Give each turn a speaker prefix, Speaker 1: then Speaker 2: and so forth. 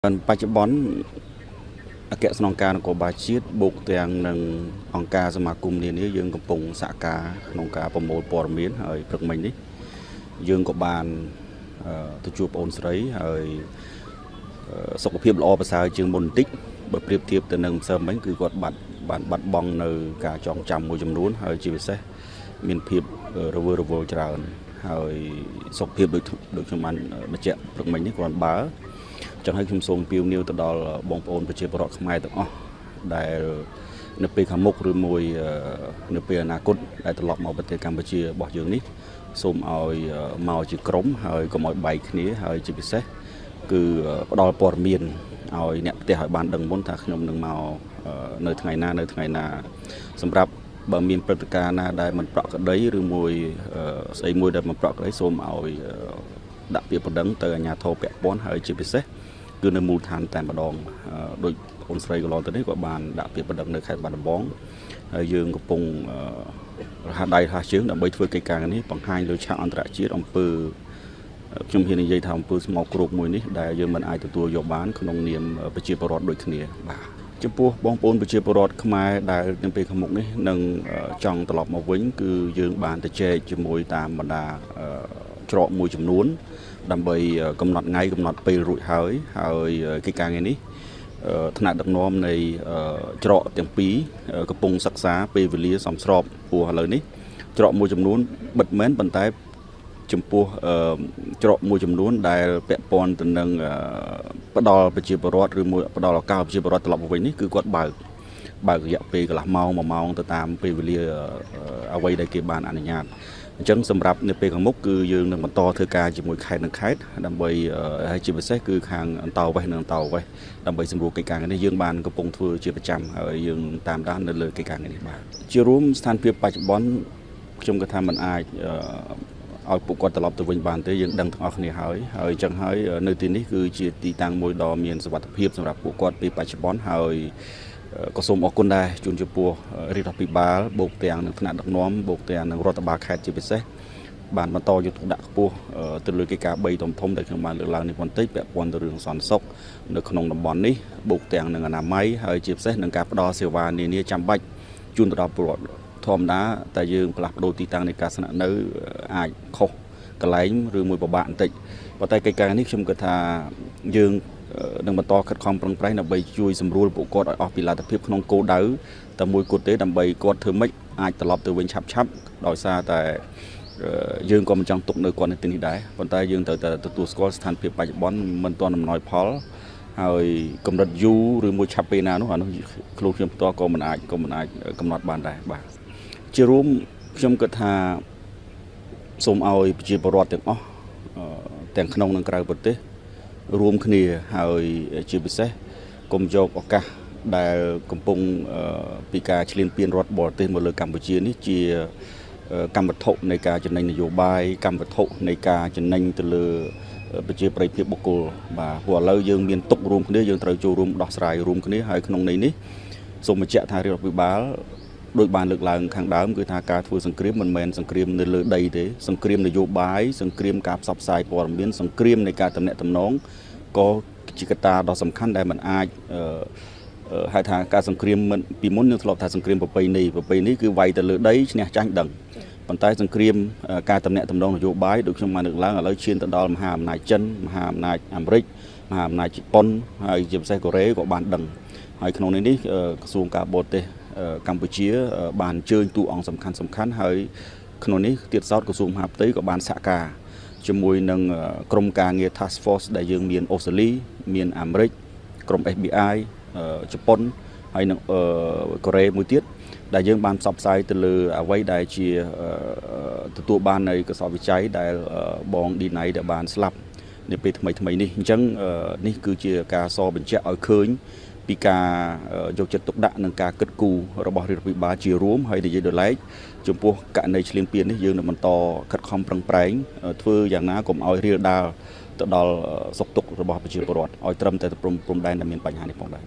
Speaker 1: បច្ចុប្បន្នអគ្គស្នងការនគរបាលជាតិបូកទាំងនឹងអង្គការសមាគមនានាយើងកំពុងសហការក្នុងការប្រមូលព័ត៌មានហើយព្រឹកមិញនេះយើងក៏បានទៅជួបបងស្រីហើយសុខភាពល្អប្រសើរជាងមុនបន្តិចបើប្រៀបធៀបទៅនឹងម្សិលមិញគឺគាត់បាត់បង់នៅការចងចាំមួយចំនួនហើយជាពិសេសមានភាពរវើរវល់ច្រើនហើយសុខភាពដូចខ្ញុំបានបញ្ជាក់ព្រឹកមិញនេះគាត់បើចឹងហើយខ្ញុំសូមពៀវនាវទៅដល់បងប្អូនប្រជាពលរដ្ឋខ្មែរទាំងអស់ដែលនៅពេលខាងមុខឬមួយនៅពេលអនាគតដែលត្រឡប់មកប្រទេសកម្ពុជារបស់យើងនេះសូមឲ្យមកជាក្រុមហើយកុំឲ្យបែកគ្នាហើយជាពិសេសគឺផ្ដល់ព័ត៌មានឲ្យអ្នកផ្ទះឲ្យបានដឹងមុនថាខ្ញុំនឹងមកនៅថ្ងៃណាសម្រាប់បើមានព្រឹត្តិការណ៍ណាដែលមិនប្រក្រតីឬមួយស្អីមួយដែលមិនប្រក្រតីសូមឲ្យដាក់ពាក្យបណ្ដឹងទៅអាជ្ញាធរពាក់ព័ន្ធហើយជាពិសេសគឺនៅមូលដ្ឋានតែម្ដងដោយបងស្រីកន្លងទៅនេះក៏បានដាក់ពាក្យបណ្ដឹងនៅខេត្តបាត់ដំបងហើយយើងកំពុងរហ័សដៃរហ័សជើងដើម្បីធ្វើកិច្ចការនេះបង្ហាញលើឆាកអន្តរជាតិអំពើខ្ញុំហ៊ាននិយាយថាអំពើស្មោកគ្រោកមួយនេះដែលយើងមិនអាចទទួលយកបានក្នុងនាមប្រជាពលរដ្ឋដូចគ្នាបាទចំពោះបងប្អូនប្រជាពលរដ្ឋខ្មែរដែលនៅពេលខាងមុខនេះនឹងចង់ត្រឡប់មកវិញគឺយើងបានទៅជែកជាមួយតាមបណ្ដាច្រកមួយចំនួនដើម្បីកំណត់ថ្ងៃកំណត់ពេលរួចហើយកិច្ចការងារនេះថ្នាក់ដឹកនាំនៃច្រកទាំងពីរកំពុងសិក្សាពេលវេលាសមស្របព្រោះឥឡូវនេះច្រកមួយចំនួនបិទមែនប៉ុន្តែចំពោះច្រកមួយចំនួនដែលពាក់ព័ន្ធទៅនឹងផ្ដល់ប្រជាពលរដ្ឋឬមួយផ្ដល់ឱកាសប្រជាពលរដ្ឋត្រឡប់មកវិញនេះគឺគាត់បើករយៈពេលកន្លះម៉ោង1ម៉ោងទៅតាមពេលវេលាអ្វីដែលគេបានអនុញ្ញាតអញ្ចឹងសម្រាប់នៅពេលខាងមុខគឺយើងនឹងបន្តធ្វើការជាមួយខេត្តដើម្បីហើយជាពិសេសគឺខាងអន្តរវេសនិងអន្តរវេសដើម្បីសម្រួលកិច្ចការនេះយើងបានកំពុងធ្វើជាប្រចាំហើយយើងតាមដាននៅលើកិច្ចការនេះបាទជារួមស្ថានភាពបច្ចុប្បន្នខ្ញុំគិតថាมันអាចឲ្យពួកគាត់ត្រឡប់ទៅវិញបានទេយើងដឹងទាំងអស់គ្នាហើយអញ្ចឹងហើយនៅទីនេះគឺជាទីតាំងមួយដ៏មានសុវត្ថិភាពសម្រាប់ពួកគាត់ពេលបច្ចុប្បន្នហើយក៏សូមអរគុណដែរជូនចំពោះរាជរដ្ឋាភិបាលបូកទាំងនឹងថ្នាក់ដឹកនាំបូកទាំងនឹងរដ្ឋបាលខេត្តជាពិសេសបានបន្តយកទុកដាក់ខ្ពស់ទៅលើកិច្ចការ3ធំដែលខ្ញុំបានលើកឡើងនេះបន្តិចពាក់ព័ន្ធទៅរឿងសន្តិសុខនៅក្នុងតំបន់នេះបូកទាំងនឹងអនាម័យហើយជាពិសេសនឹងការផ្ដល់សេវានានាចាំបាច់ជូនទៅដល់ពលរដ្ឋធម្មតាតែយើងផ្លាស់ប្ដូរទីតាំងនៃការស្នាក់នៅអាចខុសកន្លែងឬមួយពិបាកបន្តិចប៉ុន្តែកិច្ចការនេះខ្ញុំគិតថាយើងនឹងបន្តខិតខំប្រឹងប្រែងដើម្បីជួយសម្រួលពួកគាត់ឲ្យអស់ពីលទ្ធភាពក្នុងគោលដៅតែមួយគត់ទេដើម្បីគាត់ធ្វើម៉េចអាចត្រឡប់ទៅវិញឆាប់ដោយសារតែយើងក៏មិនចង់ទុកនៅគាត់នៅទីនេះដែរប៉ុន្តែយើងត្រូវតែទទួលស្គាល់ស្ថានភាពបច្ចុប្បន្នមិនទាន់អំណោយផលហើយកម្រិតយូរឬមួយឆាប់ពេលណានោះអានោះខ្លួនខ្ញុំផ្ទាល់ក៏មិនអាចកំណត់បានដែរបាទជារួមខ្ញុំគិតថាសូមឲ្យប្រជាពលរដ្ឋទាំងអស់ទាំងក្នុងនិងក្រៅប្រទេសរួមគ្នាហើយជាពិសេសកុំយកឱកាសដែលកំពុងពីការឈ្លានពានរដ្ឋបរទេសមកលើកម្ពុជានេះជាកម្មវត្ថុនៃការចំណេញនយោបាយកម្មវត្ថុនៃការចំណេញទៅលើប្រជាប្រិយភាពបុគ្គលបាទព្រោះឥឡូវយើងមានទុករួមគ្នាយើងត្រូវចូលរួមដោះស្រាយរួមគ្នាហើយក្នុងន័យនេះសូមបញ្ជាក់ថារដ្ឋាភិបាលដោយបានលើកឡើងខាងដើមគឺថាការធ្វើសង្គ្រាមមិនមែនសង្គ្រាមនៅលើដីទេសង្គ្រាមនយោបាយសង្គ្រាមការផ្សព្វផ្សាយព័ត៌មានសង្គ្រាមនៃការទំនាក់ទំនងក៏ជាកត្តាដ៏សំខាន់ដែលมันអាចហៅថាការសង្គ្រាមពីមុនយើងធ្លាប់ថាសង្គ្រាមប្រពៃណីគឺវាយទៅលើដីឈ្នះចាញ់ដឹងប៉ុន្តែសង្គ្រាមការទំនាក់ទំនងនយោបាយដូចខ្ញុំបានលើកឡើងឥឡូវឈានទៅដល់មហាអំណាចចិនមហាអំណាចអាមេរិកមហាអំណាចជប៉ុនហើយជាពិសេសកូរ៉េក៏បានដឹងហើយក្នុងនេះក្រសួងការបរទេសកម្ពុជាបានអញ្ជើញតួអង្គសំខាន់ហើយក្នុងនេះទៀតសោតក្រសួងមហាផ្ទៃក៏បានសហការជាមួយនឹងក្រុមការងារ Task Force ដែលយើងមានអូស្ត្រាលីមានអាមេរិកក្រុម FBI ជប៉ុនហើយនឹងកូរ៉េមួយទៀតដែលយើងបានផ្សព្វផ្សាយទៅលើអ្វីដែលជាទទួលបាននៃកសោវិច័យដែលបងឌីណៃដែលបានស្លាប់នៅពេលថ្មីនេះអញ្ចឹងនេះគឺជាការសរបញ្ជាក់ឲ្យឃើញពីការយកចិត្តទុកដាក់និងការគិតគូររបស់រដ្ឋាភិបាលជារួមហើយនិយាយដោយឡែកចំពោះករណីឈ្លានពាននេះយើងនឹងបន្តខិតខំប្រឹងប្រែងធ្វើយ៉ាងណាកុំឲ្យរាលដាលទៅដល់សុខទុក្ខរបស់ប្រជាពលរដ្ឋឲ្យត្រឹមតែព្រំដែនដែលមានបញ្ហានេះផងដែរ